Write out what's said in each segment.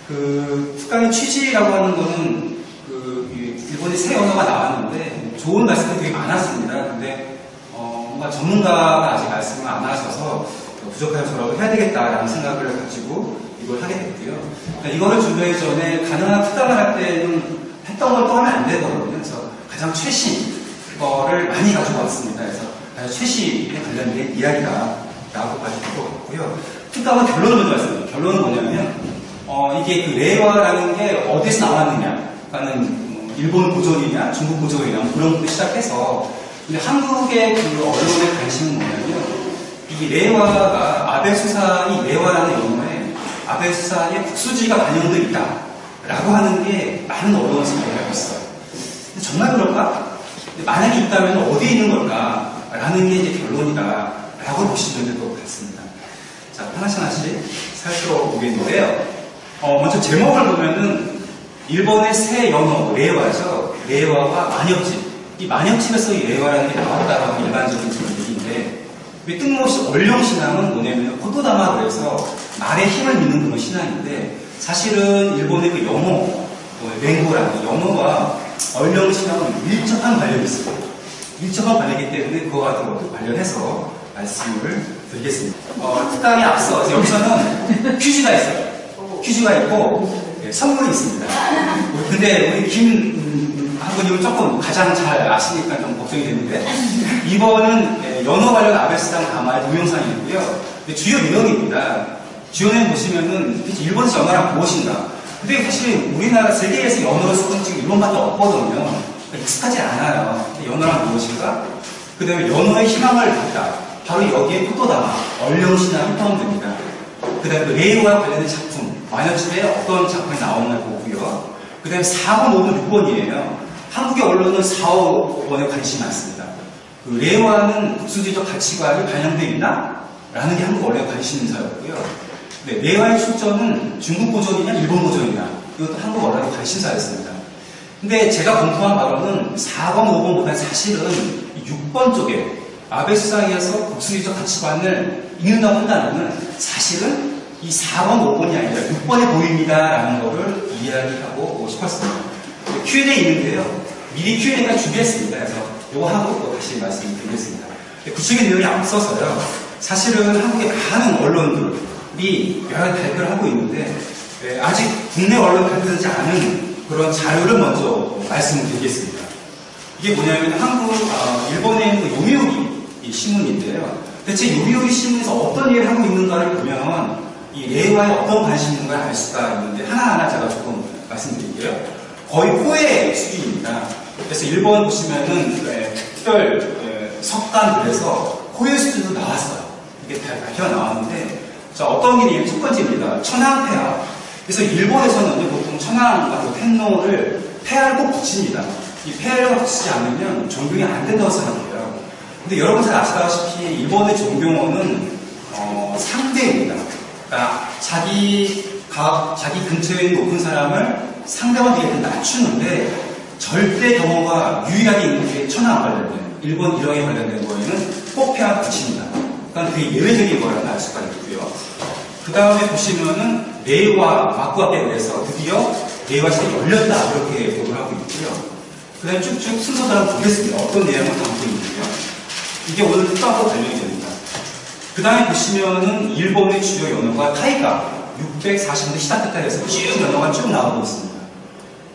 특강의 취지라고 하는 거는 일본의 새 언어가 나왔는데 좋은 말씀이 되게 많았습니다. 근데 뭔가 전문가가 아직 말씀을 안 하셔서 부족한 저라고 해야 되겠다라는 생각을 가지고 이걸 하게 됐고요. 그러니까 이거를 준비하기 전에 가능한 특강을 할 때는 했던 걸 또 하면 안 되거든요. 그래서 가장 최신 거를 많이 가지고 왔습니다. 그래서 가장 최신에 관련된 이야기다라고 봐도 될 것 같고요. 특강은 결론을 먼저 말씀드립니다. 결론은 뭐냐면 이게 레와라는 게 어디서 나왔느냐, 그러니까는 일본 고전이냐, 중국 고전이냐 그런 것부터 시작해서 근데 한국의 언론의 관심은 뭐냐면 이 레와가 아베 수상이 레와라는 영어에 아베 수상의 국수지가 반영되어 있다라고 하는 게 많은 언론에서 얘기하고 있어요. 근데 정말 그럴까? 만약에 있다면 어디에 있는 걸까라는 게 이제 결론이다라고 보시면 될 것 같습니다. 자, 하나씩 살펴보겠는데요. 먼저 제목을 보면은 일본의 새 영어 레와죠. 레와와 만역집. 이 만역집에서 이 레와라는 게 나왔다라고 일반적인 얘기인데 뜬금없이 얼령신앙은 뭐냐면 호토다마 그래서 말의 힘을 믿는 그런 신앙인데 사실은 일본의 그 영어, 맹고라는 영어와 얼령신앙은 밀접한 관련이 있습니다. 밀접한 관련이기 때문에 그거와 또 관련해서 말씀을 드리겠습니다. 특강에 앞서 여기서는 퀴즈가 있어요. 퀴즈가 있고 선물이 있습니다. 근데 우리 김 학부님은 조금 가장 잘 아시니까 좀 걱정이 되는데 이번은 연어 관련 아베스당 담화의 동영상이고요. 주요 내용입니다. 주요 내용 보시면은 일본에서 연어란 무엇인가? 근데 사실 우리나라 세계에서 연어를 쓰는 지금 일본밖에 없거든요. 익숙하지 않아요. 연어란 무엇인가? 그 다음에 연어의 희망을 갖다. 바로 여기에 포토다마, 얼령신앙이 포함됩니다. 그 다음에 레이와 관련된 작품, 만역집에 어떤 작품이 나오나 보고요. 그 다음에 4번, 5번, 6번이에요. 한국의 언론은 4, 5번에 관심이 많습니다. 레와는 국수주의적 가치관이 반영되어 있나? 라는 게 한국 언론의 관심사였고요. 네, 레와의 출처는 중국 고전이냐, 일본 고전이냐. 이것도 한국 언론의 관심사였습니다. 근데 제가 공부한 바로는 4번, 5번보다 사실은 6번 쪽에 아베 수상에서 국수주의적 가치관을 읽는다고 한다면 사실은 이 4번, 5번이 아니라 6번에 보입니다라는 거를 이야기하고 싶었습니다. Q&A 있는데요. 미리 Q&A가 준비했습니다. 그래서 이거 하고 또 다시 말씀드리겠습니다. 구체적인 내용이 앞서서요. 사실은 한국의 많은 언론들이 여러 가지 발표를 하고 있는데 아직 국내 언론 발표되지 않은 그런 자료를 먼저 말씀을 드리겠습니다. 이게 뭐냐면 일본에 있는 요미우리 신문인데요. 대체 요미우리 신문에서 어떤 일을 하고 있는가를 보면 이 레와에 어떤 관심이 있는가를 알 수가 있는데 하나하나 제가 조금 말씀드릴게요. 거의 호의 수준입니다. 그래서 일본 보시면은 특별 석간들에서 호의 수준도 나왔어요. 이게 발표가 나왔는데 자, 어떤 일이 첫 번째입니다. 천황폐하. 그래서 일본에서는 보통 천황과 텐노를 폐하를 꼭 붙입니다. 이 폐하를 붙이지 않으면 존경이 안 된다고 생각해요. 근데 여러분 잘 아시다시피 일본의 존경어는 상대입니다. 그러니까 자기 근처에 있는 높은 사람을 상대방에게 낮추는데 절대 경우가 유일하게 있는 게 천황 관련된 일본 일왕에 관련된 거에는 꼭 폐하를 붙입니다. 그러니까 그게 예외적인 거라는 알 수가 있고요. 그 다음에 보시면은 레이와 마쿠아페에 대해서 드디어 레이와 시대가 열렸다 이렇게 보도를 하고 있고요. 그 다음에 쭉쭉 순서대로 한번 보겠습니다. 어떤 내용을 담고 있는지요. 이게 오늘 특강과 관련이 됩니다. 그 다음에 보시면은 일본의 주요 연어가 타이가 640년대 시작했다 해서 쭉 연어가 쭉 나오고 있습니다.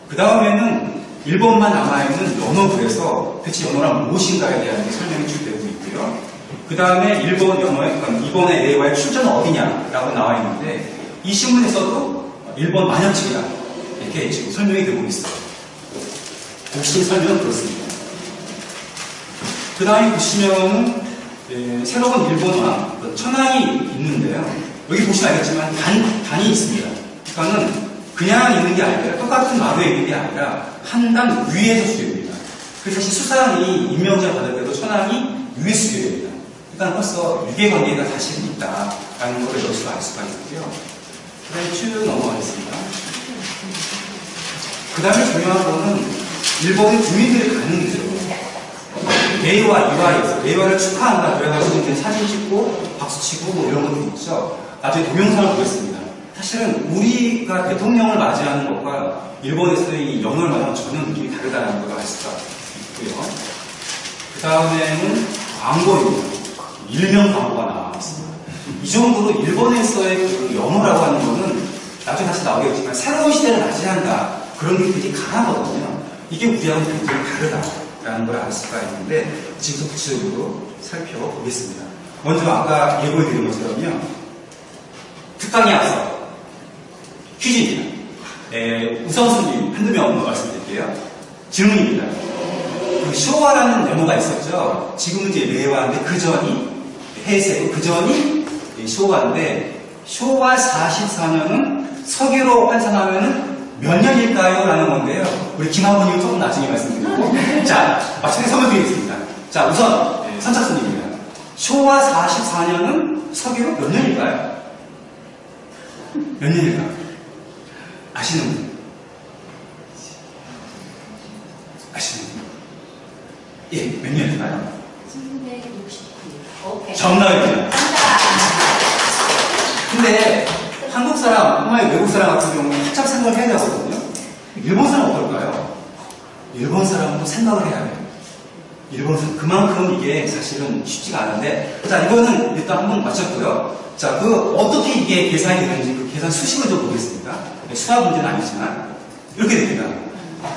그 다음에는 일본만 남아있는 연어부에서 대체 연어란 무엇인가에 대한 설명이 쭉 되고 있고요. 그 다음에 일본 연어의, 그러니까 이번의 레이와의 출처는 어디냐라고 나와 있는데 이 신문에서도 일본 만역집이다 이렇게 지금 설명이 되고 있어요. 공식 설명은 그렇습니다. 그 다음에 보시면은 새로운 일본화 천황이 있는데요. 여기 보시면 알겠지만 단이 있습니다. 그러니까는 그냥 있는 게 아니라 똑같은 마루에 있는 게 아니라 한 단 위에서 수교됩니다. 그래서 사실 수상이 임명장 받을 때도 천황이 위에 수교됩니다. 일단 벌써 유괴관계가 사실은 있다라는 것을 여기서 알 수가 있고요. 그 다음에 쭉 넘어가겠습니다. 그 다음에 중요한 거는 일본의 국민들의 반응이죠. 레이와 이와에서 레이와를 축하한다 그래가지고 이제 사진 찍고 박수 치고 뭐 이런 것도 있죠. 나중에 동영상을 보겠습니다. 사실은 우리가 대통령을 맞이하는 것과 일본에서의 이 연호를 맞이하는 전혀 느낌이 다르다는 걸 알 수가 있고요. 그 다음에는 광고입니다. 일명 광고가 나왔습니다. 이 정도로 일본에서의 그 연호라고 하는 거는 나중에 다시 나오겠지만 새로운 시대를 맞이한다. 그런 게 굉장히 강하거든요. 이게 우리하고는 굉장히 다르다라는 걸 알 수가 있는데 지금부터 구체적으로 살펴보겠습니다. 먼저 아까 예고해드린 것처럼요. 특강에 앞서 퀴즈입니다. 우선순위 한두 명 말씀드릴게요. 질문입니다. 그 쇼와라는 연호가 있었죠. 지금은 이제 레와인데 그 전이 해세고 그 전이 쇼와인데 쇼와 44년은 서기로 환산하면은 몇 년일까요? 라는 건데요. 우리 김학원님 조금 나중에 말씀드리고 자, 마침내 선물 드리겠습니다. 자, 우선 선착순입니다. 쇼와 44년은 서기로 몇 년일까요? 몇 년일까요? 아시는 분? 아시는 분? 예, 몇 년일까요? 1969. 오케이. 정답입니다. 근데 한국 사람, 정말 외국 사람 같은 경우는 한참 생각을 해야 되거든요. 일본 사람은 어떨까요? 일본 사람도 생각을 해야 돼요. 일본 사람. 그만큼 이게 사실은 쉽지가 않은데, 자, 이거는 일단 한번 맞췄고요. 자, 어떻게 이게 계산이 되는지 그 계산 수식을 좀 보겠습니다. 수학 문제는 아니지만, 이렇게 됩니다.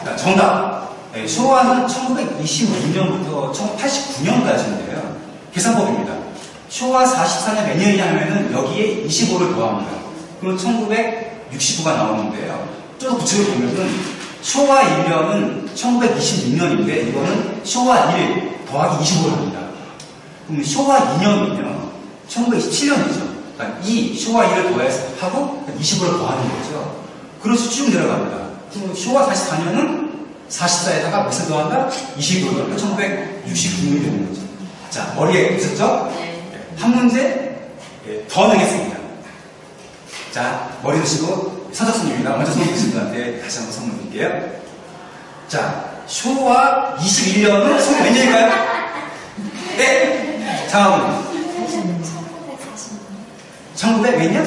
자, 정답. 쇼와는 1926년부터 1989년까지인데요. 계산법입니다. 쇼와 44년 몇 년이냐 하면은 여기에 25를 더합니다. 그럼 1969가 나오는데요. 좀 더 구체적으로 보면은 쇼와 1년은 1926년인데 이거는 쇼와 1 더하기 25를 합니다. 그럼 쇼와 2년은요. 1927년이죠. 그러니까 쇼와 1을 더해서 하고 25를 더하는 거죠. 그래서 쭉 내려갑니다. 그럼 쇼와 44년은 44에다가 몇을 더한다? 25를 더한다. 1969년이 되는 거죠. 자, 머리에 있었죠? 한 문제 더 내겠습니다. 자, 머리 드시고 선착순입니다. 먼저 손 드신 분한테 다시 한번 선물 드릴게요. 자, 쇼와 21년은 소리 몇 년일까요? 네! 다음은 1900 몇 년?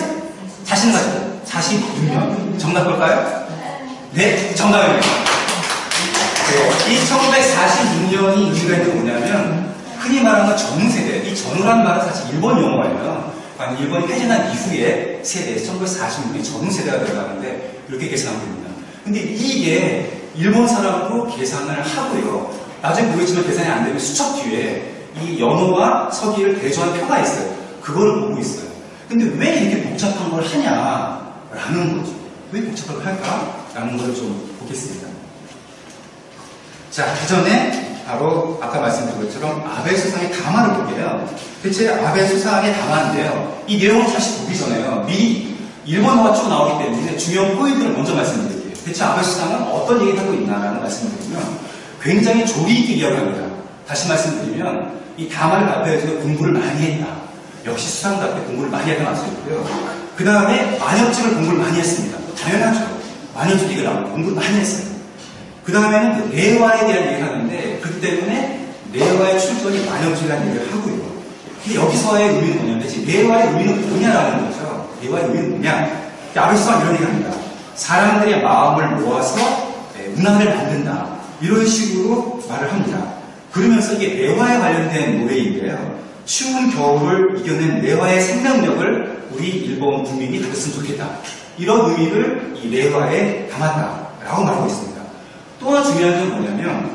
40년? 46년? 정답 볼까요? 네, 정답입니다. 네, 이 1946년이 의미가 있는 게 뭐냐면 흔히 말하는 전후세대, 이 전후란 말은 사실 일본 용어예요. 아니, 일본이 패전한 이후에 세대, 1946년이 전후세대가 들어가는데 이렇게 계산하면 됩니다. 근데 이게 일본 사람으로 계산을 하고요. 나중에 보겠지만 계산이 안 되면 수첩 뒤에 이 연호와 서기를 대조한 표가 있어요. 그거를 보고 있어요. 근데 왜 이렇게 복잡한 걸 하냐라는 거죠. 왜 복잡한 걸 할까라는 걸 좀 보겠습니다. 자, 그 전에 바로 아까 말씀드린 것처럼 아베 수상의 담화를 볼게요. 대체 아베 수상의 담화인데요. 이 내용을 사실 보기 전에요. 미리 일본어가 쭉 나오기 때문에 중요한 포인트를 먼저 말씀드릴게요. 대체 아베 수상은 어떤 얘기를 하고 있나라는 말씀을 드리면 굉장히 조리 있게 이야기를 합니다. 다시 말씀드리면 이 담화를 발표해서 공부를 많이 했다. 역시 수상답게 공부를 많이 했다는 말씀이고요. 그 다음에 만역직을 공부를 많이 했습니다. 당연하죠. 만역직 얘기를 나오고 공부를 많이 했어요. 그 다음에는 그 내화에 대한 얘기를 하는데 그렇기 때문에 내화의 출전이 만역직이라는 얘기를 하고요. 근데 여기서의 의미는 뭐냐면 대체 내화의 의미는 뭐냐라는 거죠. 내화의 의미는 뭐냐. 아베수가 이런 얘기를 합니다. 사람들의 마음을 모아서 문화를 만든다. 이런 식으로 말을 합니다. 그러면서 이게 내화에 관련된 노래인데요. 추운 겨울을 이겨낸 내화의 생명력을 우리 일본 국민이 가졌으면 좋겠다. 이런 의미를 이 내화에 담았다라고 말하고 있습니다. 또 하나 중요한 점은 뭐냐면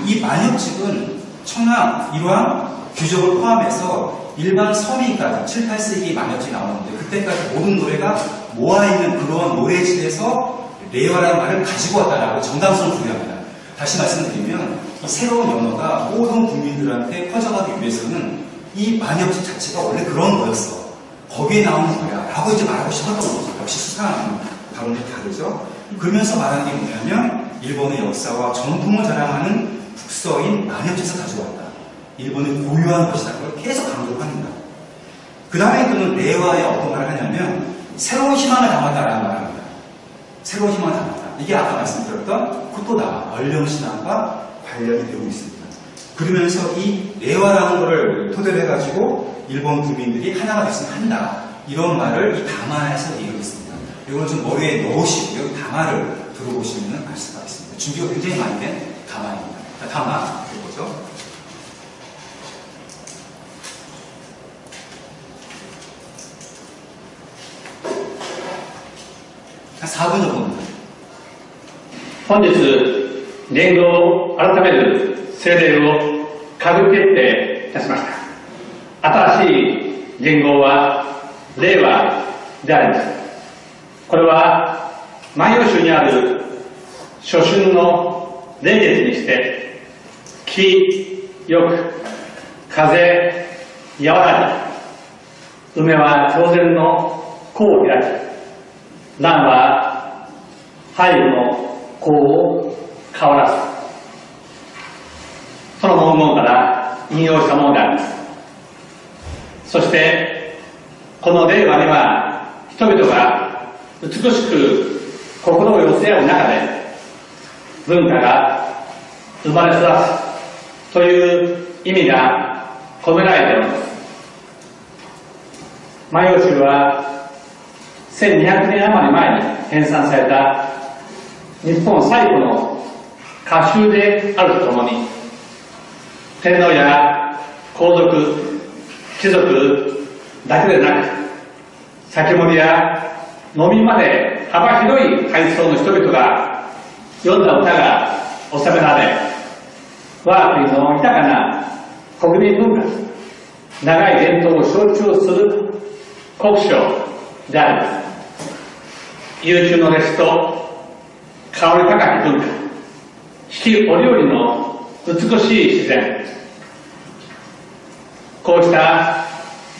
이 만역직은 청랑, 일왕, 귀족을 포함해서 일반 서민까지 7, 8세기 만역직이 나오는데 그때까지 모든 노래가 모아있는 그런 노래집에서 내화라는 말을 가지고 왔다라고 정당성을 부여합니다. 다시 말씀드리면 이 새로운 연어가 모든 국민들한테 퍼져가기 위해서는 이 만역직 자체가 원래 그런 거였어. 거기에 나오는 거야. 라고 이제 말하고 싶었던 거죠. 역시 수상하는 바로는 다르죠. 그러면서 말하는 게 뭐냐면 일본의 역사와 전통을 자랑하는 국서인 만역책에서 가져왔다. 일본의 고유한 것이다. 그걸 계속 강조를 합니다. 그 다음에 그는 내화에 어떤 말을 하냐면 새로운 희망을 담았다라는 말을 합니다. 새로운 희망을 담았다. 이게 아까 말씀드렸던 쿠토다, 얼령신앙과 관련이 되고 있습니다. 그러면서 이 내화라는 것을 토대로 해가지고 일본 국민들이 하나가 됐으면 한다. 이런 말을 이 담화에서 얘기하고 있습니다. 이걸 좀 머리에 넣으시고 여기 담화를 들어보시면 알 수가 있습니다. 준비가 굉장히 많이 된 담화입니다. 담화 이거죠. 한 4분 정도입니다. 本日、言語を改める政令を閣議決定いたしました。新しい言語は令和であります。これは万葉集にある初春の霊月にして、気よく、風和らぎ、梅は朝鮮の甲を開き、蘭は背後の甲を変わらす。その文言から引用したものであります。そして、この令和には人々が美しく心を寄せ合う中で文化が生まれ育つという意味が込められております。万葉集は1200年余り前に編纂された日本最古の歌集であるとともに、天皇や皇族、貴族だけでなく、酒盛りや飲みまで幅広い階層の人々が読んだ歌が収められ、我が国の豊かな国民文化、長い伝統を象徴する国書であります。悠久の歴史と香り高き文化、四季折々の美しい自然、こうした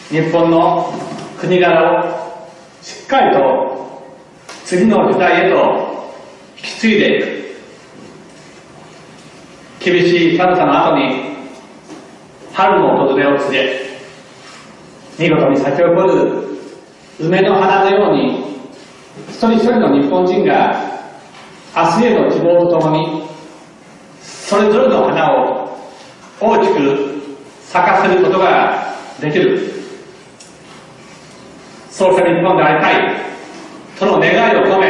日本の国柄をしっかりと次の時代へと引き継いでいく。厳しい寒さの後に春の訪れを告げ、見事に咲き誇る梅の花のように、一人一人の日本人が明日への希望とともに、それぞれの花を大きく咲かせることができる。そうした日本でありたい、その願いを込め、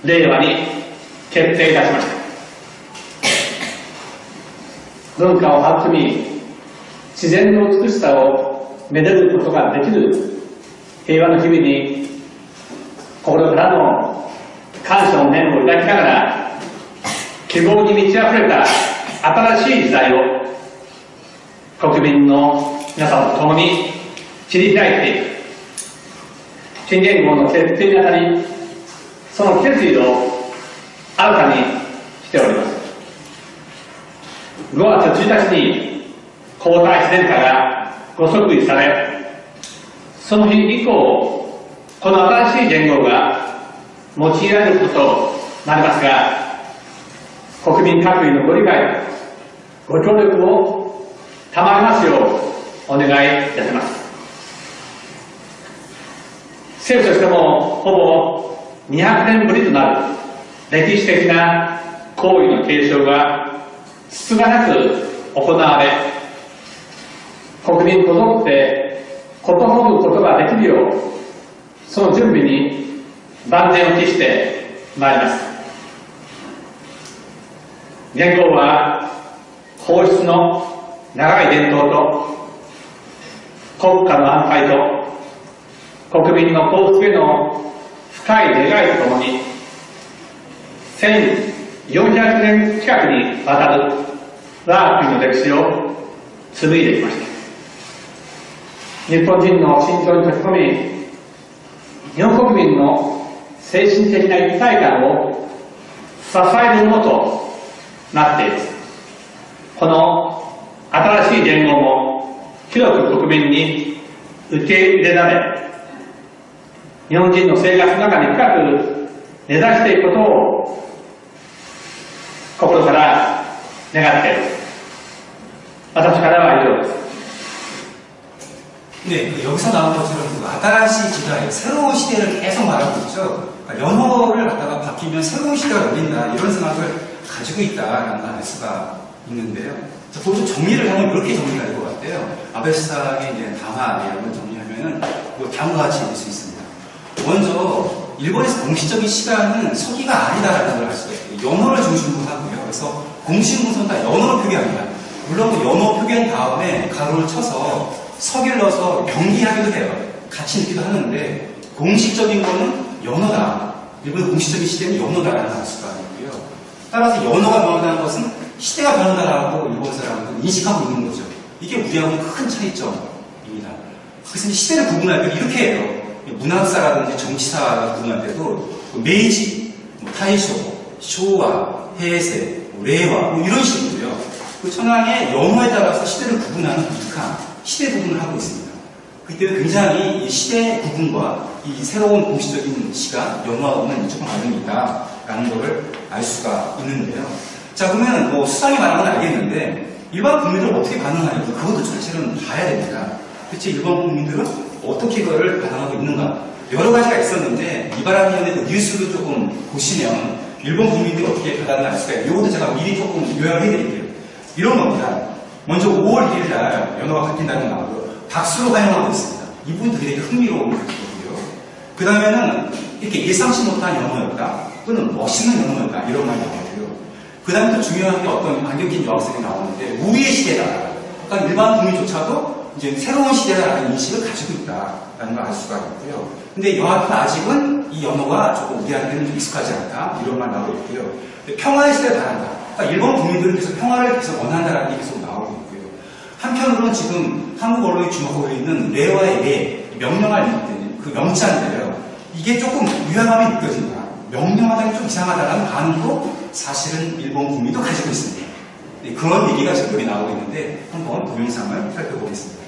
令和に決定いたしました。文化を育み、自然の美しさをめでることができる平和の日々に、心からの感謝の念を抱きながら、希望に満ち溢れた新しい時代を国民の皆様と共に切り開いていく。新元号の決定にあたり、その決意を新たにしております。5月1日に皇太子殿下がご即位され、その日以降、この新しい元号が用いられることとなりますが、国民各位のご理解、ご協力を賜りますようお願いいたします。政府としてもほぼ200年ぶりとなる歴史的な行為の継承がつつがなく行われ、国民こぞってことほぐことができるよう、その準備に万全を期してまいります。元号は皇室の長い伝統と国家の安泰と国民の幸福への深い願いとともに、1400年近くにわたる我が国の歴史を紡いできました。日本人の心情に溶け込み、日本国民の精神的な一体感を支えるものとなっています。この新しい元号も広く国民に受け入れられ、日本人の生活の中に深く根ざしていくことを心から願っています。私からは以上です。 네, 여기서 나온 것처럼新しい時代, 새로운 시대를 계속 말하고 있죠. 그러니까 연호를 갖다가 바뀌면 새로운 시대가 열린다, 이런 생각을 가지고 있다라는 걸 알 수가 있는데요. 보통 정리를 하면 이렇게 정리가 될 것 같아요. 아베 수상의 이제 담화 내용을 정리하면은 다음과 같이 읽을 수 있습니다. 먼저 일본에서 공식적인 시간은 서기가 아니다라는 걸 알 수가 있어요. 연어를 중심으로 하고요. 그래서 공식 문서는 다 연어로 표기합니다. 물론 그 연어 표기한 다음에 가로를 쳐서 서기를 넣어서 병기하기도 해요. 같이 읽기도 하는데 공식적인 거는 연어다. 일본의 공식적인 시대는 연어다라는 걸 알 수가 있고요. 따라서 연어가 변한다는 것은 시대가 변한다라고 일본 사람들은 인식하고 있는 거죠. 이게 우리하고는 큰 차이점입니다. 그래서 이제 시대를 구분할 때 이렇게 해요. 문학사라든지 정치사를 구분할 때도 메이지, 타이쇼, 쇼와, 헤이세, 레이와 이런 식으로요. 그 천황의 연호에 따라서 시대를 구분하는 독특한 시대 구분을 하고 있습니다. 그때는 굉장히 이 시대 구분과 이 새로운 공식적인 시간, 연호하고는 조금 다름이 있다라는 것을 알 수가 있는데요. 자, 그러면 뭐 수상이 말하는 건 알겠는데 일반 국민들은 어떻게 반응하냐고 그것도 사실은 봐야 됩니다. 대체 일본 국민들은 어떻게 그거를 반응하고 있는가? 여러 가지가 있었는데 이바라기현의 뉴스를 조금 보시면 일본 국민들이 어떻게 받아들이는지 알 수가 있어요. 이것도 제가 미리 조금 요약해 드릴게요. 이런 겁니다. 먼저 5월 1일 날 연호가 바뀐다는 거 나오고 박수로 환영하고 있습니다. 이 부분도 되게 흥미로운 거고요. 그 다음에는 이렇게 예상치 못한 연호였다 또는 멋있는 연호였다 이런 말이 나오고요. 그 다음에 또 중요한 게 어떤 안경낀 여학생이 나오는데 우리의 시대다. 그러니까 일반 국민조차도 이제 새로운 시대라는 인식을 가지고 있다라는 걸 알 수가 있고요. 근데 여하튼 아직은 이 연호가 조금 우리한테는 좀 익숙하지 않다 이런 말 나오고 있고요. 평화의 시대를 바란다. 그러니까 일본 국민들은 계속 평화를 계속 원한다라는 게 계속 나오고 있고요. 한편으로는 지금 한국 언론이 주목하고 있는 레와의 래, 명령할 그 명자인데요. 이게 조금 위화감이 느껴진다. 명령하다는 게 좀 이상하다라는 반응도 사실은 일본 국민도 가지고 있습니다. 네, 그런 얘기가 지금 여기 나오고 있는데 한번 동영상을 살펴보겠습니다.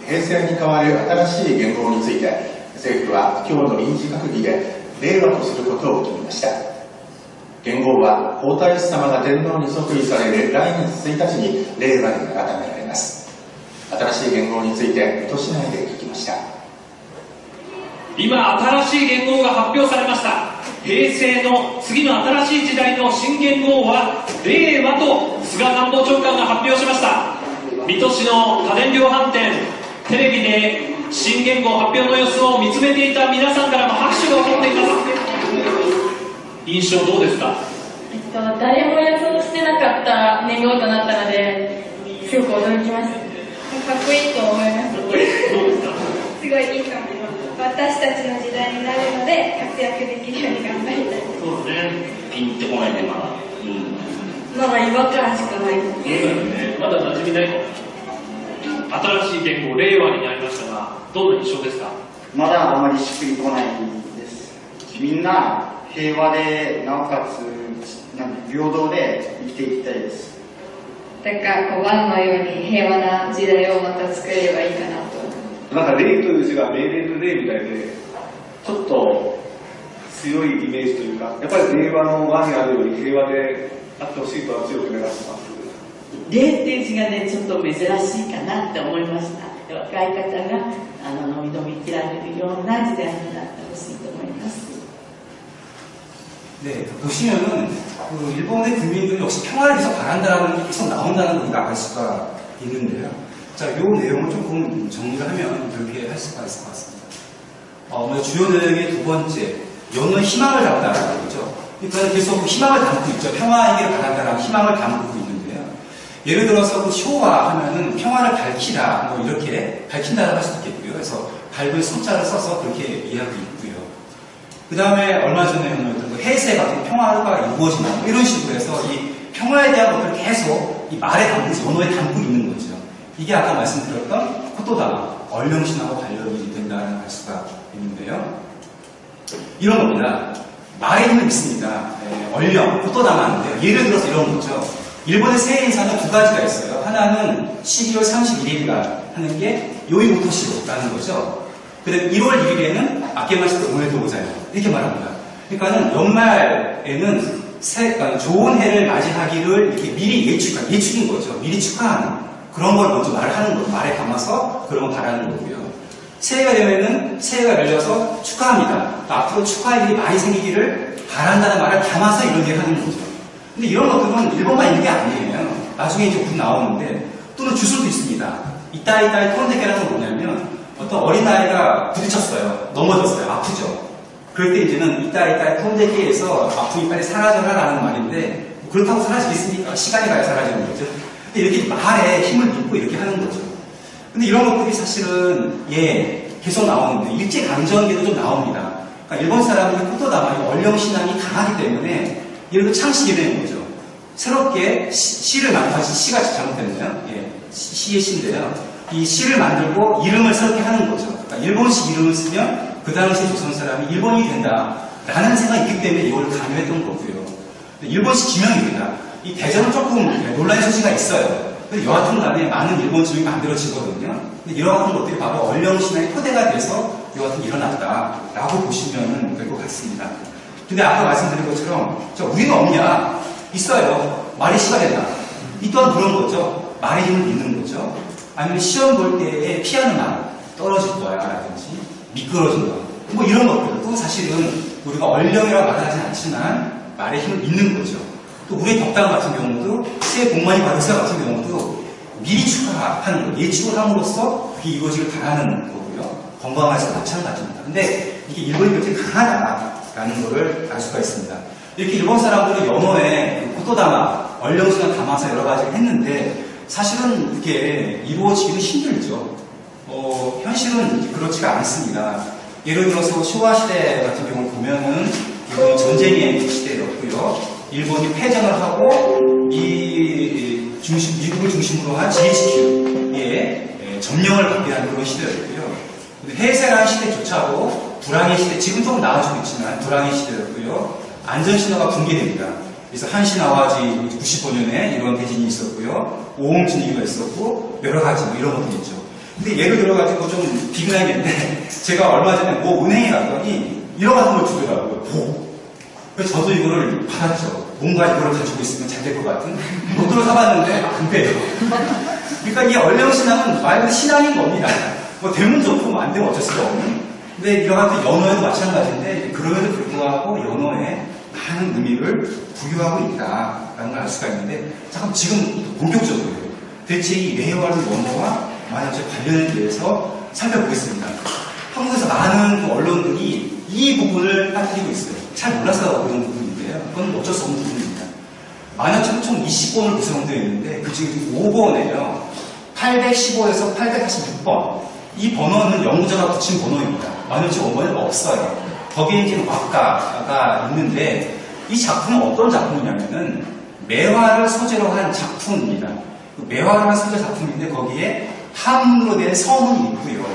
平成に代わる新しい元号について政府は今日の臨時閣議で令和とすることを決めました。元号は皇太子様が天皇に即位される来月1日に令和に改められます。新しい元号について水戸市内で聞きました。今新しい元号が発表されました。平成の次の新しい時代の新元号は令和と菅官房長官が発表しました。水戸市の家電量販店テレビで新元号発表の様子を見つめていた皆さんからも拍手が起こっています。印象どうですか？誰も予想してなかった年号となったのですごく驚きました。かっこいいと思います。どうですか？すごいいいと思います。私たちの時代になるので活躍できるように頑張りたいです。そうですね。ピンってこないね、まだ。まだ違和感しかない。そうだよね。まだ馴染みない。新しい元号、令和になりましたが、どんな印象ですか？まだあまりしっくりこないです。みんな平和でなおかつ平等で生きていきたいです。だからこうワンのように平和な時代をまた作れればいいかなと。なんか霊という字が命令の霊みたいで、ちょっと強いイメージというか、やっぱり令和の和にあるように平和であってほしいとは強く願ってます。霊っていう字がね、ちょっと珍しいかなって思いました。若い方がのびのび生きられるような時代になってほしいと思います。 네, 보시면은 그 일본의 국민들은 역시 평화를 계속 바란다라는 게 계속 나온다는 걸 우리가 알 수가 있는데요. 자, 요 내용을 조금 정리를 하면 그렇게 할 수가 있을 것 같습니다. 먼저 주요 내용의 두 번째, 연호의 희망을 담다라는 거죠. 그러니까 계속 희망을 담고 있죠. 평화이기를 바란다라는 희망을 담고 있는데요. 예를 들어서 그 쇼와 하면은 평화를 밝히다, 뭐 이렇게 밝힌다라고 할 수도 있겠고요. 그래서 밝은 소자를 써서 그렇게 이해하고 있고요. 그 다음에 얼마 전에 그 해세 같은 평화가 이루어진다, 뭐 이런 식으로 해서 이 평화에 대한 것들을 계속 이 말에 담고, 언어에 담고 있는 거죠. 이게 아까 말씀드렸던 코토다마, 얼령신하고 관련이 된다는 알 수가 있는데요. 이런 겁니다. 말에 힘을 믿습니다. 얼령, 코토다마인데요. 예를 들어서 이런 거죠. 일본의 새해 인사는 두 가지가 있어요. 하나는 12월 31일날 하는 게 요이모토시로라는 거죠. 그 다음에 1월 1일에는 아케마시테 오메데토 고자요. 이렇게 말합니다. 그러니까는 연말에는 그러니까 좋은 해를 맞이하기를 이렇게 미리 예측인 거죠. 미리 축하하는 그런 걸 먼저 말을 하는 거예요. 말에 담아서 그런 걸 바라는 거고요. 새해가 되면은 새해가 열려서 축하합니다. 앞으로 축하할 일이 많이 생기기를 바란다는 말을 담아서 이런 얘기를 하는 거죠. 근데 이런 것들은 일본만 있는 게 아니에요. 나중에 이제 곧 나오는데 또는 주술도 있습니다. 이따이따이 토론대계라는 건 뭐냐면 어떤 어린아이가 부딪혔어요. 넘어졌어요. 아프죠. 그럴 때 이제는 이따이따이 토론대계에서 아픔이 빨리 사라져라라는 말인데 그렇다고 사라지겠습니까? 시간이 가야 사라지는 거죠. 근데 이렇게 말에 힘을 믿고 이렇게 하는 거죠. 근데 이런 것들이 사실은 계속 나오는데 일제강점기도 좀 나옵니다. 그러니까 일본 사람은 호토다마의 얼령신앙이 강하기 때문에 이런 창식이 되는 거죠. 새롭게 시를 만들고, 시가 잘못됐나요? 시의 시인데요. 이 시를 만들고 이름을 새롭게 하는 거죠. 그러니까 일본식 이름을 쓰면 그 당시 조선 사람이 일본이 된다라는 생각이 있기 때문에 이걸 강요했던 거고요. 일본식 지명입니다. 이 대전은 조금 논란의 소지가 있어요. 근데 여하튼 간에 많은 일본 지명이 만들어지거든요. 근데 이러한 것들이 바로 얼령신앙의 토대가 돼서 여하튼 일어났다라고 보시면 될 것 같습니다. 근데 아까 말씀드린 것처럼 우리는 없냐? 있어요. 말이 시가 된다. 이 또한 그런 거죠. 말의 힘을 믿는 거죠. 아니면 시험 볼 때에 피하는 말 떨어질 거야 라든지 미끄러진다. 뭐 이런 것들도 사실은 우리가 얼령이라고 말하진 않지만 말의 힘을 믿는 거죠. 또 우리의 덕담 같은 경우도 새해 복 많이 받으세요 같은 경우도 미리 축하하는 거, 예측을 함으로써 그게 이루어지길 바라는 거고요. 건강해서 마찬가지입니다. 근데 이게 일본이 그렇게 강하다라는 거를 알 수가 있습니다. 이렇게 일본 사람들은 연어에 호토다마, 얼령신을 담아서 여러 가지를 했는데 사실은 이게 이루어지기는 힘들죠. 현실은 그렇지가 않습니다. 예를 들어서 쇼와 시대 같은 경우 보면은 이건 전쟁의 시대였고요. 일본이 패전을 하고 미국을 중심으로 한 GHQ의 점령을 받게 하는 그런 시대였고요. 해세라는 시대조차도 불황의 시대, 지금 조금 나아지고 있지만 불황의 시대였고요. 안전신호가 붕괴됩니다. 그래서 한신아와지 95년에 이런 대진이 있었고요. 오홈진위가 있었고 여러 가지 뭐 이런 것들이 있죠. 근데 예를 들어가지고 좀 비근하겠는데 제가 얼마 전에 뭐 은행에 갔더니 이런 같은 걸 주더라고요. 그래서 저도 이거를 받았죠. 뭔가 이거를 가지고 있으면 잘 될 것 같은 로또를 사봤는데 안 돼요. 그러니까 이 얼령신앙은 말 그대로 신앙인 겁니다. 뭐 되면 좋고 안 되면 어쩔 수가 없는. 근데 이러한 연어에도 마찬가지인데 그럼에도 불구하고 연어에 많은 의미를 부여하고 있다라는 걸 알 수가 있는데 잠깐 지금 본격적으로 대체 이 매화를 연어와 만약에 관련에 대해서 살펴보겠습니다. 한국에서 많은 그 언론들이 이 부분을 빠뜨리고 있어요. 잘 몰라서 그런 부분인데요. 그건 어쩔 수 없는 부분입니다. 만화책은 총 20권을 구성되어 있는데 그 중에 5번이에요. 815에서 846번. 이 번호는 연구자가 붙인 번호입니다. 만화책 5번에 없어요. 거기에 이제 왁가가 있는데 이 작품은 어떤 작품이냐면은 매화를 소재로 한 작품입니다. 매화를 한 소재 작품인데 거기에 한문으로 된 서문이 있고요.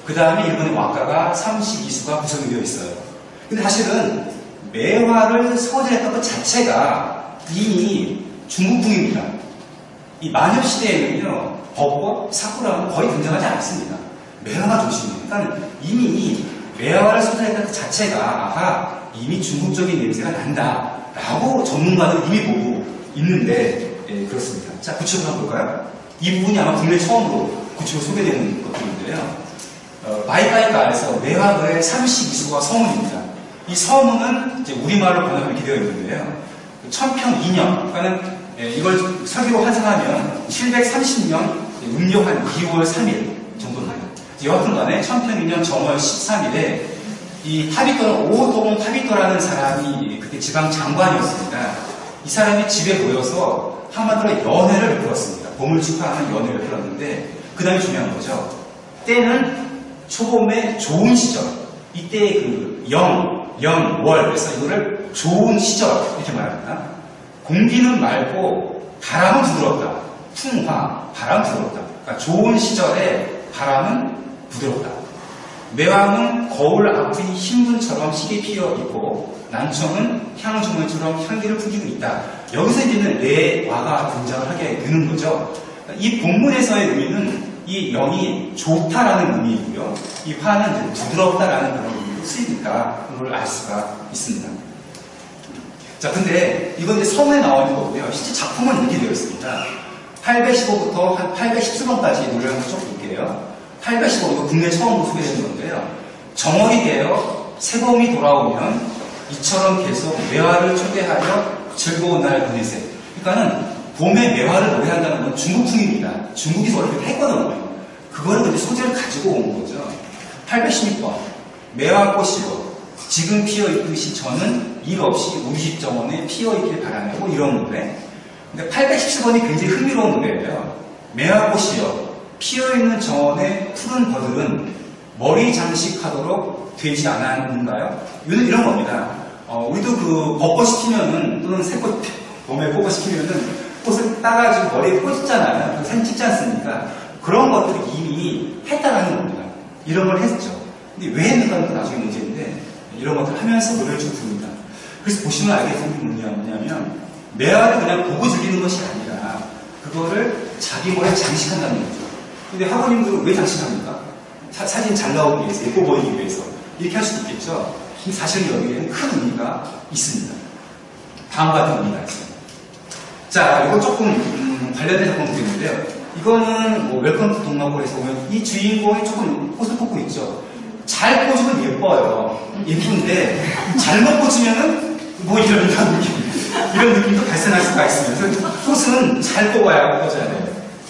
그 다음에 일본의 왁가가 32수가 구성이 되어 있어요. 근데 사실은 매화를 소재했던 것 자체가 이미 중국풍입니다. 이 만엽시대에는요, 벚꽃, 사쿠라는 거의 등장하지 않습니다. 매화가 중심이에요. 그러니까 이미 이 매화를 소재했던 것 자체가 아하, 이미 중국적인 냄새가 난다라고 전문가들 이미 보고 있는데 그렇습니다. 자, 구체적으로 한번 볼까요? 이 부분이 아마 국내 처음으로 구체적으로 소개되는 것들인데요. 마이카이가에서 매화의 32수가 서문입니다. 이 서문은 이제 우리말로 번역하면 이렇게 되어 있는데요. 천평 2년, 그러니까는 이걸 서기로 환산하면 730년 음력 한 2월 3일 정도입니다. 여하튼 간에 천평 2년 정월 13일에 이 타비토는 오동 타비토라는 사람이 그때 지방 장관이었습니다. 이 사람이 집에 모여서 한마디로 연회를 베풀었습니다. 봄을 축하하는 연회를 베풀었는데 그 다음에 중요한 거죠. 때는 초봄의 좋은 시절. 이때 그 월. 그래서 이거를 좋은 시절 이렇게 말합니다. 공기는 맑고 바람은 부드럽다. 풍화, 바람 부드럽다. 그러니까 좋은 시절에 바람은 부드럽다. 매화는 거울 앞의 흰분처럼 희게 피어 있고 난청은 향주물처럼 향기를 풍기고 있다. 여기서 이제는 매화가 등장을 하게 되는 거죠. 이 본문에서의 의미는 이 영이 좋다라는 의미이고요. 이 화는 이제 부드럽다라는 그런 의미로 쓰이니까 그걸 알 수가 있습니다. 자, 근데 이건 이제 서문에 나와 있는 거고요. 실제 작품은 이렇게 되어 있습니다. 815부터 한 817번까지 노래를 한번 쭉 볼게요. 815, 이거 국내 처음으로 소개되는 건데요. 정월이 되어 새봄이 돌아오면 이처럼 계속 매화를 초대하여 즐거운 날 보내세. 그러니까는 봄에 매화를 노래한다는 건 중국풍입니다. 중국에서 이렇게 했거든요. 그거를 근데 소재를 가지고 온 거죠. 816번. 매화꽃이요. 지금 피어있듯이 저는 일 없이 우리 집 정원에 피어있길 바라고 이런 노래. 근데 817번이 굉장히 흥미로운 노래예요. 매화꽃이요. 피어있는 정원의 푸른 버들은 머리 장식하도록 되지 않았는가요? 이런 겁니다. 우리도 그 벚꽃이 피면은 또는 새꽃 봄에 벚꽃이 피면은 꽃을 따가지고 머리에 꽂잖아요. 사진 찍지 않습니까? 그런 것들을 이미 했다라는 겁니다. 이런 걸 했죠. 근데 왜 했는가는 나중에 문제인데 이런 것들 하면서 노래를 좀 부릅니다. 그래서 보시면 알겠는 게 뭐냐면 매화를 그냥 보고 즐기는 것이 아니라 그거를 자기 머리에 장식한다는 거죠. 근데 학원님들은 왜 장식합니까? 사진 잘 나오기 위해서, 예뻐 보이기 위해서 이렇게 할 수도 있겠죠. 근데 사실은 여기에는 큰 의미가 있습니다. 다음과 같은 의미가 있어요. 자, 이거 조금 관련된 작품 드리는데요. 이거는 뭐 웰컴 투 동막골에서 보면 이 주인공이 조금 꽃을 뽑고 있죠. 잘 꽂으면 예뻐요. 예쁜데 잘못 꽂으면은 뭐 이런 느낌도 발생할 수가 있습니다. 그래서 꽃은 잘 뽑아야 꽂아야 돼요.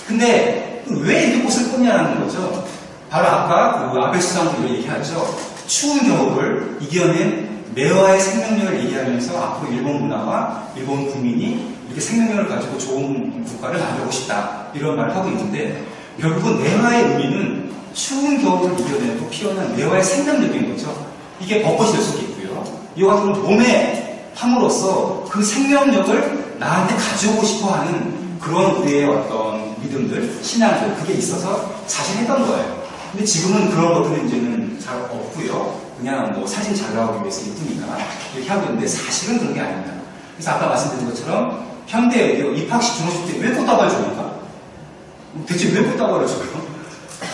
근데 왜 이렇게 꽃을 뽑냐는 거죠. 바로 아까 그 아베 수상도 얘기하죠. 추운 겨울을 이겨낸 매화의 생명력을 얘기하면서 앞으로 일본 문화와 일본 국민이 이렇게 생명력을 가지고 좋은 국가를 만들고 싶다 이런 말을 하고 있는데 결국은 매화의 의미는 추운 겨울을 이겨내고 피어난 매화의 생명력인 거죠. 이게 벚꽃이 될 수도 있고요. 이와 같은 몸에 함으로써 그 생명력을 나한테 가져오고 싶어하는 그런 우리의 어떤 믿음들, 신앙들 그게 있어서 사실 했던 거예요. 근데 지금은 그런 것들은 이제는 잘 없고요. 그냥 뭐 사진 잘 나오기 위해서 예쁘니까 이렇게 하고 있는데 사실은 그런 게 아닙니다. 그래서 아까 말씀드린 것처럼 현대의료 입학식 졸업식 때 왜 꽃다발 줍니까? 대체 왜 꽃다발을 줘요?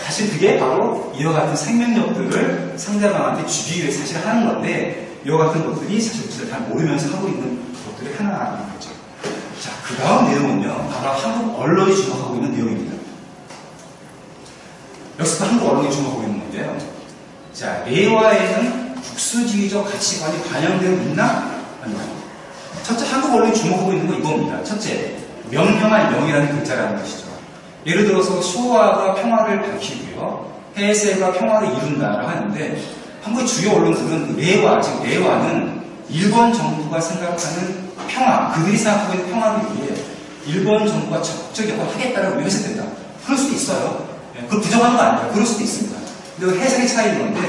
사실 그게 바로 이와 같은 생명력들을 상대방한테 주기 위해 사실 하는 건데 이와 같은 것들이 사실 우리가 잘 모르면서 하고 있는 것들이 하나인 거죠. 자, 그 다음 내용은요. 바로 한국 언론이 주목하고 있는 내용입니다. 역시 한국 언론이 주목하고 있는 건데요. 자, 매화에는 국수주의적 가치관이 반영되어 있나? 아니면 첫째, 한국 언론이 주목하고 있는 건 이겁니다. 첫째, 명령할 명이라는 글자라는 것이죠. 예를 들어서 쇼와가 평화를 밝히고요. 해세가 평화를 이룬다라고 하는데 한국의 주요 언론들은 그 매화, 즉 매화는 일본 정부가 생각하는 평화, 그들이 생각하고 있는 평화를 위해 일본 정부가 적극적 역할을 하겠다라고 해석된다. 그럴 수도 있어요. 그걸 부정하는 거 아니에요. 그럴 수도 있습니다. 근데 해석의 차이인 건데,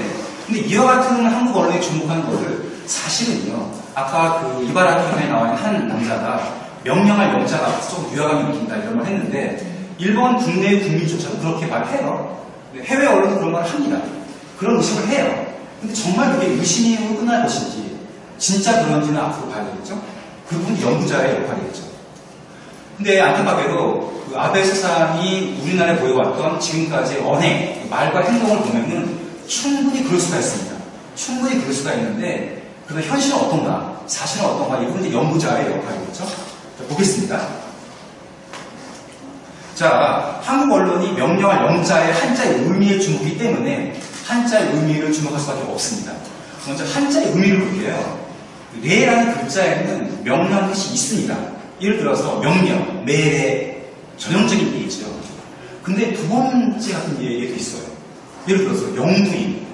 근데 이와 같은 한국 언론이 주목하는 것을 사실은요, 아까 그 이바라기 현에 나와 있는 한 남자가 명령할 명자가 좀 위화감이 느낀다 이런 말 했는데, 일본 국내 국민조차도 그렇게 말해요. 해외 언론도 그런 말을 합니다. 그런 의식을 해요. 근데 정말 그게 의심으로 끝날 것인지, 진짜 그런지는 앞으로 봐야 되겠죠? 그 부분이 연구자의 역할이겠죠. 근데 안타깝게도 그 아베 수상이 우리나라에 보여왔던 지금까지의 언행, 말과 행동을 보면은 충분히 그럴 수가 있습니다. 충분히 그럴 수가 있는데, 그러나 현실은 어떤가, 사실은 어떤가, 이건 이제 연구자의 역할이겠죠? 자, 보겠습니다. 자, 한국 언론이 명령할 영자의 한자의 의미에 주목하기 때문에 한자의 의미를 주목할 수밖에 없습니다. 먼저 한자의 의미를 볼게요. 레라는 글자에는 명령한 것이 있습니다. 예를 들어서 명령, 매의 전형적인 예죠. 근데 두 번째 같은 예도 있어요. 예를 들어서 영두인,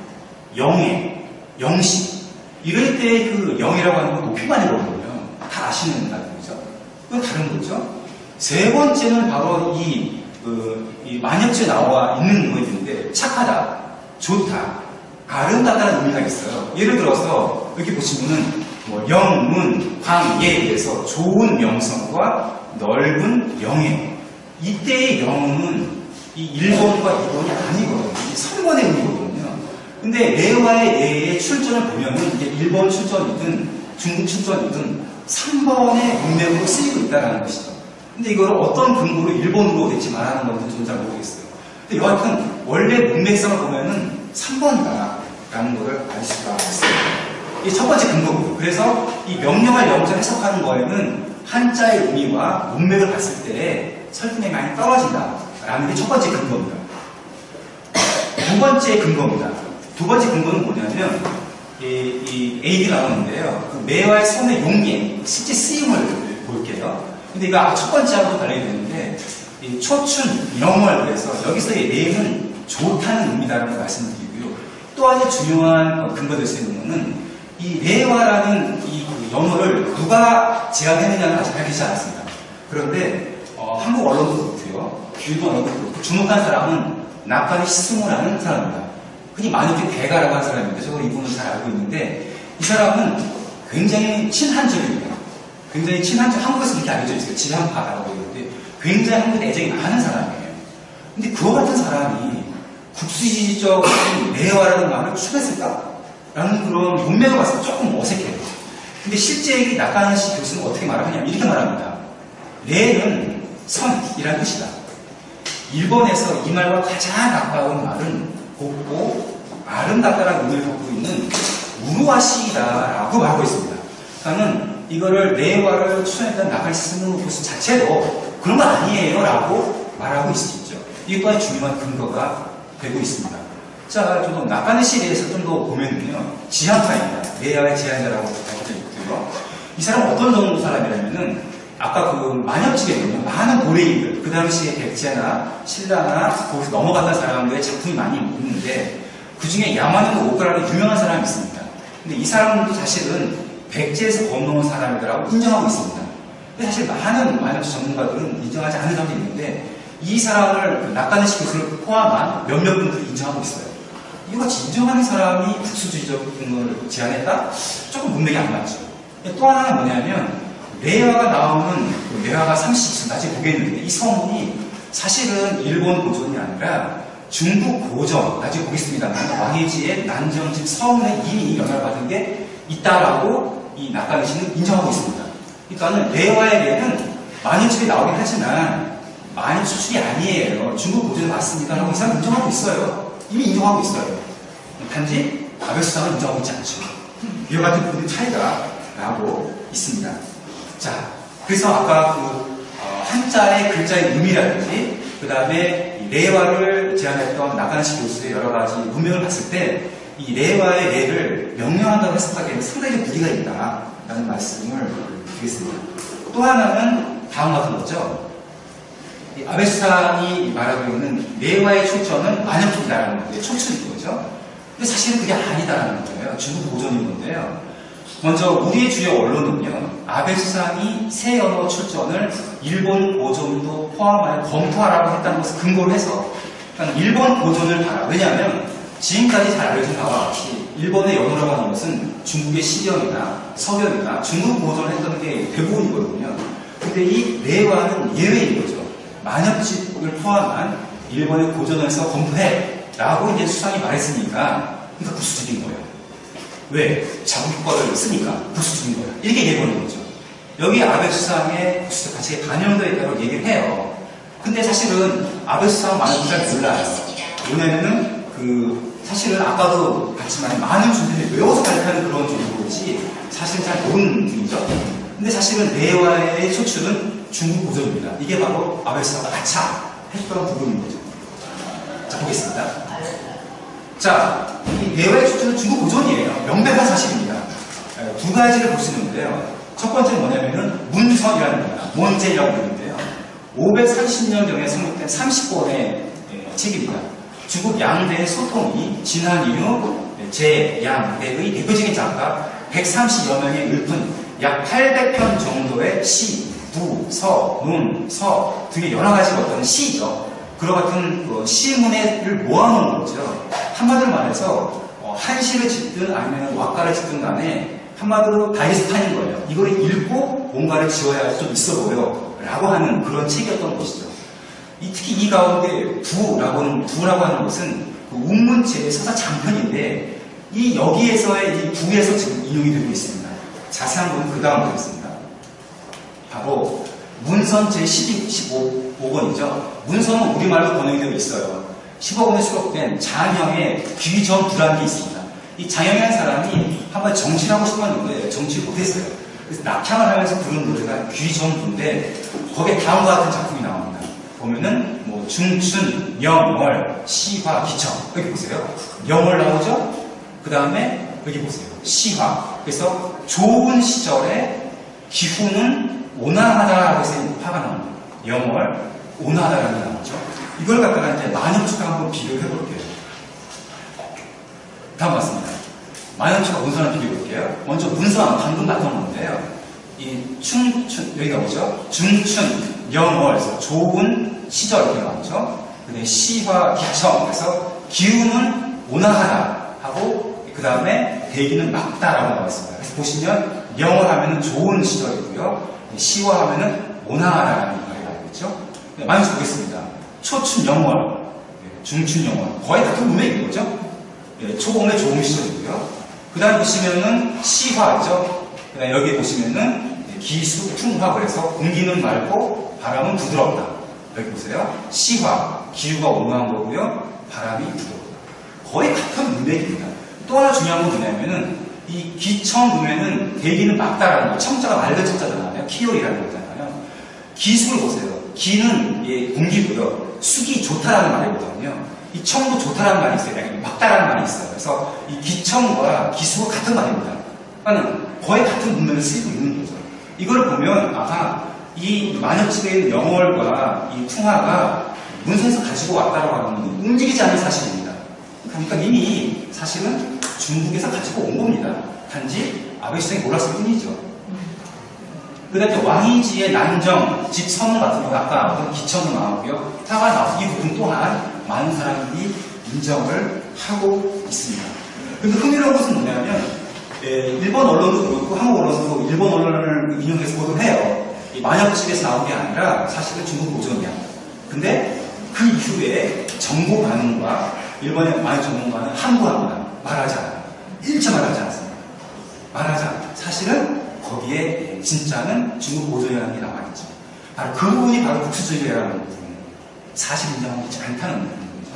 영애, 영식. 이럴 때 그 영이라고 하는 건 높임말이거든요. 다 아시는 단어죠. 그건 다른 거죠. 세 번째는 바로 이 만역지에 나와 있는 의미인데 착하다, 좋다, 아름다다는 의미가 있어요. 예를 들어서 이렇게 보시면은 뭐 영문, 광예에 대해서 좋은 명성과 넓은 영예. 이때의 영은 이 일본과 일본이 아니거든요. 이 선권의 의미거든요. 근데 매화의 예의 출전을 보면은 이게 일본 출전이든 중국 출전이든 3번의 문맥으로 쓰이고 있다는 것이죠. 근데 이걸 어떤 근거로 일본으로 대체 말하는 건지 저는 잘 모르겠어요. 근데 여하튼 원래 문맥상을 보면은 3번이다라는 것을 알 수가 있어요. 이게 첫 번째 근거고요. 그래서 이 명령할 영자를 해석하는 거에는 한자의 의미와 문맥을 봤을 때 설득력이 많이 떨어진다라는 게 첫 번째 근거입니다. 두 번째 근거입니다. 두 번째 근거는 뭐냐면 이 A가 나오는데요. 그 매화의 손의 용예, 실제 쓰임을 볼게요. 근데 이거 첫 번째하고 관련이 되는데 이 초춘, 영월 그래서 여기서의 매는 좋다는 의미다라고 말씀을 드리고요. 또 하나 중요한 근거가 될 수 있는 것은 이 레와라는 이 연어를 누가 제안했느냐는 아직 밝히지 않았습니다. 그런데 한국 언론도 그렇고요, 일본 언론도 그렇고 주목한 사람은 나카니 시스무라는 사람입니다. 흔히 많이 대가라고 하는 사람인데 저도 이분을 잘 알고 있는데 이 사람은 굉장히 친한적입니다. 굉장히 친한적, 한국에서 그렇게 알려져 있어요. 지향파라고 하는데 굉장히 한국에 애정이 많은 사람이에요. 근데 그와 같은 사람이 국수주의적인 레와라는 말을 추가했을까? 라는 그런 문맥을 봤을 때 조금 어색해요. 근데 실제 이 나카니시 교수는 어떻게 말하냐면 이렇게 말합니다. 레는 선이라는 뜻이다. 일본에서 이 말과 가장 가까운 말은 곱고 아름답다라는 의미를 갖고 있는 우루와시이다라고 말하고 있습니다. 그러니까는 이거를 레와를 추천했던 나카니시 교수 자체도 그런 거 아니에요 라고 말하고 있죠. 이것 또한 중요한 근거가 되고 있습니다. 자, 저도 나카니시에 대해서 좀 더 보면요, 지향파입니다. 레와의 제안자라고 밝혀져 있고요. 이 사람은 어떤 정도 사람이라면은 아까 그 만엽집에는요, 많은 고래인들, 그 당시에 백제나 신라나 거기서 넘어갔던 사람들의 작품이 많이 있는데 그 중에 야마노 오카라는 유명한 사람이 있습니다. 근데 이 사람도 사실은 백제에서 건너온 사람이라고 인정하고 있습니다. 근데 사실 많은 만엽집 전문가들은 인정하지 않는 사람도 있는데 이 사람을 그 나카니시 교수를 포함한 몇몇 분들이 인정하고 있어요. 이거같이 인정하는 사람이 국수주의적인 걸 제안했다? 조금 문맥이 안 맞죠. 또 하나는 뭐냐면 레와가 나오는 레와가 30, 나중에 보겠는데 이 서문이 사실은 일본 고전이 아니라 중국 고전, 나중에 보겠습니다만 왕해지의 난정집 서문에 이미 영향을 받은 게 있다라고 이 나카니시는 인정하고 있습니다. 그러니까는 레와의 레는 만유집에 나오긴 하지만 만유 수출이 아니에요. 중국 고전에 맞습니다 라고 이 사람 인정하고 있어요. 이미 인정하고 있어요. 단지 아베수상은 인정하고 있지 않죠. 이와 같은 부분의 차이가 나고 있습니다. 자, 그래서 아까 그 한자의 글자의 의미라든지 그 다음에 레와를 제안했던 나카니시 교수의 여러 가지 문맥을 봤을 때 이 레와의 레를 명령한다고 해석하기에는 상당히 무리가 있다라는 말씀을 드리겠습니다. 또 하나는 다음 같은 거죠. 아베수상이 말하고 있는 레와의 초점은 만엽적이다라는 건데 초출인 거죠. 근데 사실은 그게 아니다라는 거예요. 중국 고전인 건데요. 먼저 우리의 주요 언론은요, 아베 수상이 새 언어 출전을 일본 고전도 포함하여 검토하라고 했다는 것을 근거로 해서 그러니까 일본 고전을 봐라. 왜냐하면 지금까지 잘 알려진 바와 같이 일본의 언어라고 하는 것은 중국의 시경이나 서경이나 중국 고전을 했던 게 대부분이거든요. 근데 이 레와는 예외인 거죠. 만엽집을 포함한 일본의 고전에서 검토해 라고 이제 수상이 말했으니까 그러니까 국수적인 거예요. 왜? 자국 거를 쓰니까 국수적인 거예요. 이렇게 얘기해보는 거죠. 여기 아베 수상의 국수적 가치에 반영되어 있다고 얘기를 해요. 근데 사실은 아베 수상은 많은 분들 잘 몰라요. 왜냐면은 사실은 아까도 봤지만 많은 분들이 외워서 발표하는 그런 정도지 사실은 잘 모르는 분이죠. 근데 사실은 레와의 초출은 중국 고전입니다. 이게 바로 아베 수상과 아차했던 부분인 거죠. 자, 보겠습니다. 자, 이 레와의 초출은 중국 고전이에요. 명백한 사실입니다. 두 가지를 볼 수 있는데요. 첫 번째는 뭐냐면은 문선이라는 겁니다. 몬제라고 부르는데요. 530년경에 성립된 30권의 책입니다. 중국 양대의 소통이 진한 이후 제.양대의 대표적인 작가 130여 명의 읊은 약 800편 정도의 시, 부, 서, 논, 서 등의 여러 가지 어떤 시죠. 그런 같은 시문을 모아놓은 거죠. 한마디로 말해서 한시를 짓든 아니면 왁가를 짓든 간에 한마디로 다이스탄인 거예요. 이걸 읽고 뭔가를 지어야 좀 있어 보여 라고 하는 그런 책이었던 것이죠. 특히 이 가운데 부라고 하는 것은 그 운문체의 서사 장편인데 여기에서의 이 부에서 지금 인용이 되고 있습니다. 자세한 건 그 다음 보겠습니다. 바로 문선 제15권이죠. 문선은 우리말로 번역이 되어 있어요. 15권에 수록된 장형의 귀전부라는 게 있습니다. 이 장형이라는 사람이 한번 정치를 하고 싶었는데 정치를 못했어요. 그래서 낙향을 하면서 부른 노래가 귀전부인데 거기에 다음과 같은 작품이 나옵니다. 보면은 뭐 중춘, 명월, 시화, 기청 여기 보세요. 명월 나오죠? 그 다음에 여기 보세요. 시화. 그래서 좋은 시절에 기후는 온화하다라고 해서 화가 나옵니다. 영월, 온화하다라는 게 나오죠. 이걸 갖다가 이제 만엽축과 한번 비교를 해볼 만연치가 문서를 비교해볼게요. 먼저 문서는 방금 봤던 건데요. 이 여기 나오죠? 중춘, 영월에서 좋은 시절 이렇게 나오죠? 근데 시화, 기청, 그래서 기운은 온화하다 하고, 그 다음에 대기는 맑다라고 나와 있습니다. 그래서 보시면 영월하면은 좋은 시절이고요. 시화하면은 온화하다라는 말이 나오겠죠? 만연치 보겠습니다. 초춘, 영월, 중춘, 영월. 거의 같은 문맥인 거죠? 초봄의 좋은 시절이고요. 그 다음에 보시면은 시화죠. 그 다음에 여기 보시면은 기수, 풍화, 그래서 공기는 맑고 바람은 부드럽다. 여기 보세요. 시화, 기후가 온화한 거고요. 바람이 부드럽다. 거의 같은 문맥입니다. 또 하나 중요한 건 뭐냐면은 이 기청 보면은 대기는 맑다라는 거. 청자가 맑은 청자잖아요. 키요이라는 거잖아요. 기수를 보세요. 기는 공기고요. 숙이 좋다라는 말이거든요. 이 청도 좋다라는 말이 있어요. 맑다라는 말이 있어요. 그래서 이 기청과 기수가 같은 말입니다. 그러니까 거의 같은 문맥을 쓰이고 있는 거죠. 이걸 보면 아마 이 만역집에 있는 영월과 이 풍화가 문서에서 가지고 왔다고 하는 건 움직이지 않는 사실입니다. 그러니까 이미 사실은 중국에서 가지고 온 겁니다. 단지 아베 시장이 몰랐을 뿐이죠. 그 다음에 왕이지의 난정, 집선 같은 경우 아까 나왔던 기청도 나오고요. 타가 나와서 이 부분 또한 많은 사람들이 인정을 하고 있습니다. 근데 흥미로운 것은 뭐냐면 일본 언론도 그렇고 한국 언론도 일본 언론을 인용해서 보도를 해요. 이 만역집에서 나온 게 아니라 사실은 중국 보존이야. 근데 그 이후에 정보 반응과 일본의 만역 전문가는 함구합니다. 말하지 않아요. 일체 말하지 않습니다. 말하지 않아요. 사실은 거기에 진짜는 중국 보존이라는 게 남아있죠. 바로 그 부분이 바로 국수주의라는 부분이에요. 사실 인정하고 있지 않다는 부분이죠.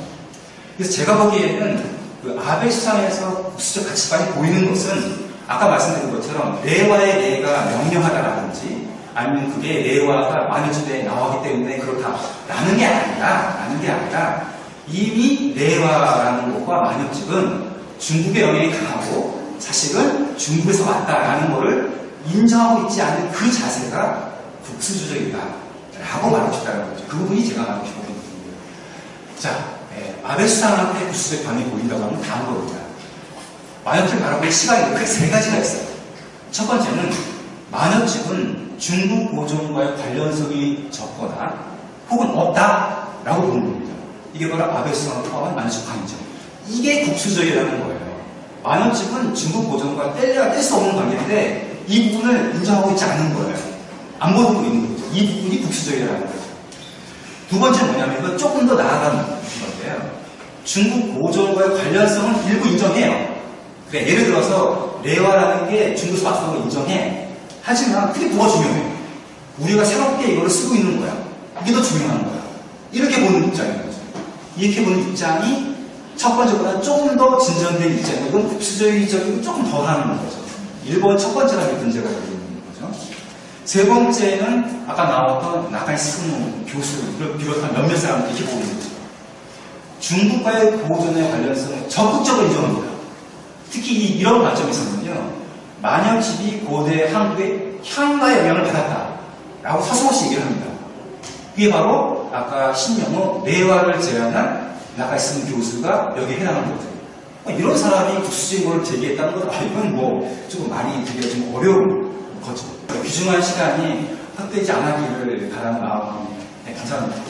그래서 제가 보기에는 그 아베 수상에서 국수적 가치관이 보이는 것은 아까 말씀드린 것처럼 레와의 레가 명령하다라든지 아니면 그게 레와가 만유주대에 나왔기 때문에 그렇다라는 게 아니라 이미 레와라는 것과 만역집은 중국의 영향이 강하고 사실은 중국에서 왔다라는 것을 인정하고 있지 않은 그 자세가 국수주의다 라고 말하고 싶다는 거죠. 그 부분이 제가 말하고 싶은 부분이에요. 자, 아베 수상한테 국수주의 반응이 보인다고 하면 다음 겁니다. 만역집을 바라볼 시각이 크게 세 가지가 있어요. 첫 번째는 만역집은 중국 보존과의 관련성이 적거나 혹은 없다라고 보는 겁니다. 이게 바로 아베 수상을 포함한 만역집 관이죠. 이게 국수주의라는 거예요. 만역집은 중국 보존과 뗄래야 뗄 수 없는 관계인데 이 부분을 인정하고 있지 않은 거예요. 안 보고 있는 거죠. 이 부분이 국수주의라는 거죠. 두 번째는 뭐냐면 이건 조금 더 나아가는 건데요. 중국 보존과의 관련성은 일부 인정해요. 그래, 예를 들어서 레와라는 게 중국에서 왔다는 걸 인정해. 하지만 그게 뭐가 중요해? 우리가 새롭게 이거를 쓰고 있는 거야. 이게 더 중요한 거야. 이렇게 보는 입장인 거죠. 이렇게 보는 입장이 첫 번째보다 조금 더 진전된 입장이고 이건 국수주의적이고 조금 더 하는 거죠. 일본 첫 번째라는 문제가 있는 거죠. 세 번째는 아까 나왔던 나카이 스무 교수를 비롯한 몇몇 사람들이 이렇게 보고 있는 거죠. 중국과의 보존의 관련성을 적극적으로 인정합니다. 특히 이런 관점에서는요. 만역집이 고대 한국의 향가의 영향을 받았다라고 서슴없이 얘기를 합니다. 그게 바로 아까 신명호 레와를 제안한 나카이 스무 교수가 여기에 해당하는 거죠. 이런 사람이 국수주의를 제기했다는 건 이건 뭐 조금 말이 되기가 좀 어려운 거죠. 귀중한 시간이 헛되지 않았기를 바라는 마음이 감사합니다.